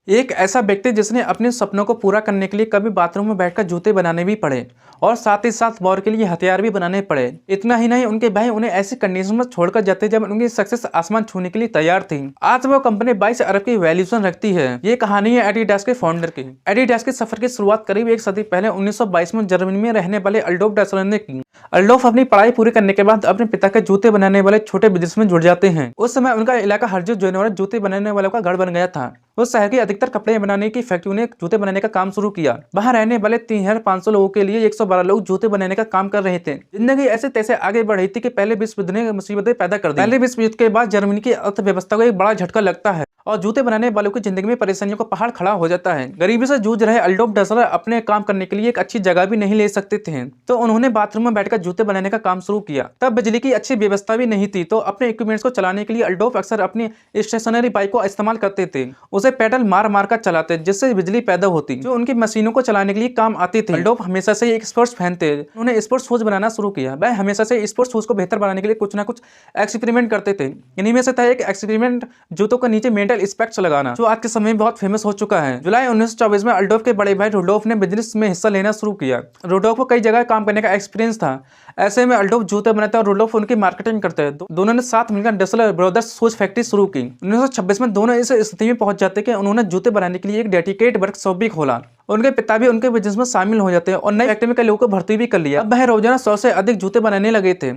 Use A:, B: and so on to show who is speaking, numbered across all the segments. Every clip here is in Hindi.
A: एक ऐसा व्यक्ति जिसने अपने सपनों को पूरा करने के लिए कभी बाथरूम में बैठकर जूते बनाने भी पड़े और साथ ही साथ वॉर के लिए हथियार भी बनाने पड़े। इतना ही नहीं, उनके भाई उन्हें ऐसी कंडीशन में छोड़कर जाते जब उनकी सक्सेस आसमान छूने के लिए तैयार थी। आज वो कंपनी 22 अरब की वैल्यूएशन रखती है। ये कहानी है एडिडास के फाउंडर की। एडिडास के सफर की शुरुआत करीब एक सदी पहले 1922 में जर्मनी में रहने वाले अल्डोफ डैसलर ने की। अल्डोफ अपनी पढ़ाई पूरी करने के बाद अपने पिता के जूते बनाने वाले छोटे बिजनेस में जुड़ जाते हैं। उस समय उनका इलाका हरजो जोनवर जूते बनाने वालों का गढ़ बन गया था। उस शहर की अधिकतर कपड़े बनाने की फैक्ट्री ने जूते बनाने का काम शुरू किया। वहां रहने वाले 3500 लोगों के लिए 112 लोग जूते बनाने का काम कर रहे थे। जिंदगी ऐसे तैसे आगे बढ़ रही थी कि पहले विश्व युद्ध ने मुसीबतें पैदा कर दी। पहले विश्व युद्ध के बाद जर्मनी की अर्थव्यवस्था को एक बड़ा झटका लगता है और जूते बनाने वालों की जिंदगी में परेशानियों का पहाड़ खड़ा हो जाता है। गरीबी से जूझ रहे अल्डोफ डैसलर अपने काम करने के लिए एक अच्छी जगह भी नहीं ले सकते थे, तो उन्होंने बाथरूम में बैठकर जूते बनाने का काम शुरू किया। तब बिजली की अच्छी व्यवस्था भी नहीं थी, तो अपने इक्विपमेंट्स को चलाने के लिए अल्डोफ अक्सर अपनी स्टेशनरी बाइक को इस्तेमाल करते थे। उसे पेडल मार मार कर चलाते जिससे बिजली पैदा होती, जो उनकी मशीनों को चलाने के लिए काम आती थी। अल्डोफ हमेशा से एक स्पोर्ट्स फैन थे। उन्होंने स्पोर्ट्स शूज बनाना शुरू किया। वह हमेशा से स्पोर्ट्स शूज को बेहतर बनाने के लिए कुछ ना कुछ एक्सपेरिमेंट करते थे। इन्हीं में से था एक एक्सपेरिमेंट जूतों के नीचे मेटल स्पेक्स लगाना, जो आज के समय में बहुत फेमस हो चुका है। जुलाई 1924 में अल्डोफ के बड़े भाई रुडोल्फ ने बिजनेस में हिस्सा लेना शुरू किया। रुडोल्फ को कई जगह काम करने का एक्सपीरियंस था। ऐसे में अल्डोफ जूते बनाते और रुडोल्फ उनकी मार्केटिंग करते हैं। दोनों ने साथ मिलकर डैसलर ब्रदर्स शूज फैक्ट्री शुरू की। 1926 में दोनों इस स्थिति में पहुंच जाते कि उन्होंने जूते बनाने के लिए एक डेडिकेट वर्कशॉप भी खोला। उनके पिता भी उनके बिजनेस में शामिल हो जाते हैं और नई फैक्ट्री में कई लोगों को भर्ती भी कर लिया। अब वह रोजाना 100 से अधिक जूते बनाने लगे थे।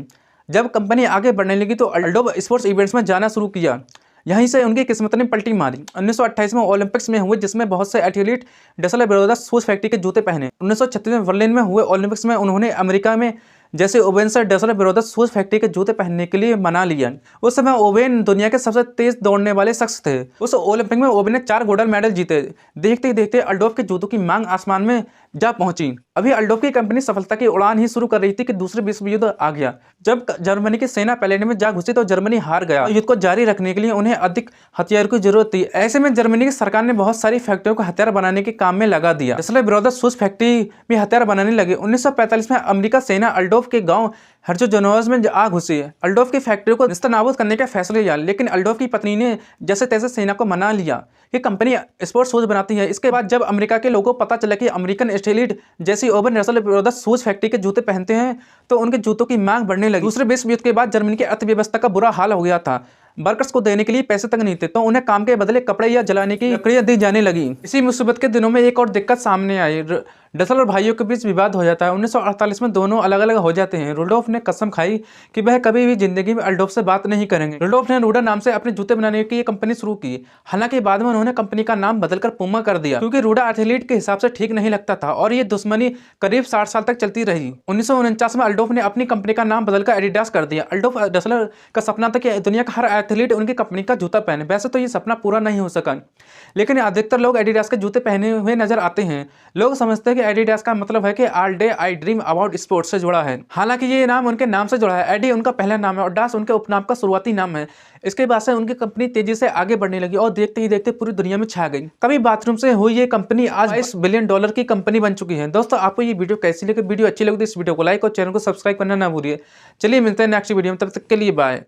A: जब कंपनी आगे बढ़ने लगी तो अल्डोफ स्पोर्ट्स इवेंट्स में जाना शुरू किया। यहीं से उनकी किस्मत ने पलटी मारी। 1928 में ओलंपिक्स में हुए, जिसमें बहुत से athlete Dassler brothers shoes factory के जूते पहने। 1936 में बर्लिन में हुए ओलंपिक्स में उन्होंने अमेरिका में जैसे ओवेन से डैसलर ब्रदर्स शूज फैक्ट्री के जूते पहनने के लिए मना लिया। उस समय ओवेन दुनिया के सबसे तेज दौड़ने वाले शख्स थे। उस ओलंपिक में ओवेन ने 4 गोल्ड मेडल जीते। देखते ही देखते अल्डोफ के जूतों की मांग आसमान में जा पहुंची। अभी अल्डोफ की कंपनी सफलता की उड़ान ही शुरू कर रही थी कि दूसरे विश्व युद्ध आ गया। जब जर्मनी की सेना पोलैंड में जा घुसी तो जर्मनी हार गया। युद्ध को जारी रखने के लिए उन्हें अधिक हथियार की जरूरत थी। ऐसे में जर्मनी की सरकार ने बहुत सारी फैक्ट्रियों को हथियार बनाने के काम में लगा दिया। डैसलर ब्रदर्स शूज फैक्ट्री में हथियार बनाने लगे। 1945 में अमेरिका सेना अल्डोफ के गांव हर्जो जोनोज में आ घुसी। अल्डोफ की फैक्ट्री को निस्तनाबूद करने का फैसला लिया, लेकिन अल्डोफ की पत्नी ने जैसे तैसे सेना को मना लिया कि कंपनी स्पोर्ट्स शूज बनाती है। इसके बाद जब अमेरिका के लोगों को पता चला कि अमेरिकन एथलीट जैसी Owen Dassler brothers shoes factory के जूते पहनते हैं, तो उनके जूतों की मांग बढ़ने लगी। दूसरे विश्व युद्ध के बाद जर्मनी की अर्थव्यवस्था का बुरा हाल हो गया था। वर्कर्स को देने के लिए पैसे तक नहीं थे, तो उन्हें काम के बदले कपड़े या जलाने की लकड़ियां दी जाने लगी। इसी मुसीबत के दिनों में एक और दिक्कत सामने आई। डैसलर भाइयों के बीच विवाद हो जाता है। 1948 में दोनों अलग अलग हो जाते हैं। रुडोल्फ ने कसम खाई कि वह कभी भी जिंदगी में अल्डोफ से बात नहीं करेंगे। रुडोल्फ ने रूडा नाम से अपने जूते बनाने की कंपनी शुरू की। हालांकि बाद में उन्होंने कंपनी का नाम बदलकर पूमा कर दिया, क्योंकि रूडा एथलीट के हिसाब से ठीक नहीं लगता था और ये दुश्मनी करीब 60 साल तक चलती रही। 1949 में अल्डोफ ने अपनी कंपनी का नाम बदलकर एडिडास कर दिया। अल्डोफ डैसलर का सपना था कि दुनिया का हर एथलीट उनकी कंपनी का जूता पहने। वैसे तो ये सपना पूरा नहीं हो सका, लेकिन अधिकतर लोग एडिडास के जूते पहने हुए नजर आते हैं। लोग समझते हैं कि एडिडास का मतलब है कि all day I dream about sports से जुड़ा है। हालांकि ये नाम उनके नाम से जुड़ा है। एडी उनका पहला नाम है और डास उनके उपनाम का शुरुआती नाम है। इसके बाद से उनकी कंपनी तेजी से आगे बढ़ने लगी और देखते ही देखते पूरी दुनिया में छा गई। कभी बाथरूम से हुई ये कंपनी आज $22 बिलियन की कंपनी बन चुकी है। दोस्तों, आपको ये वीडियो कैसी लगी? वीडियो अच्छी लगी तो इस वीडियो को लाइक और चैनल को सब्सक्राइब करना ना भूलिए। चलिए मिलते हैं नेक्स्ट वीडियो में, तब तक के लिए बाय।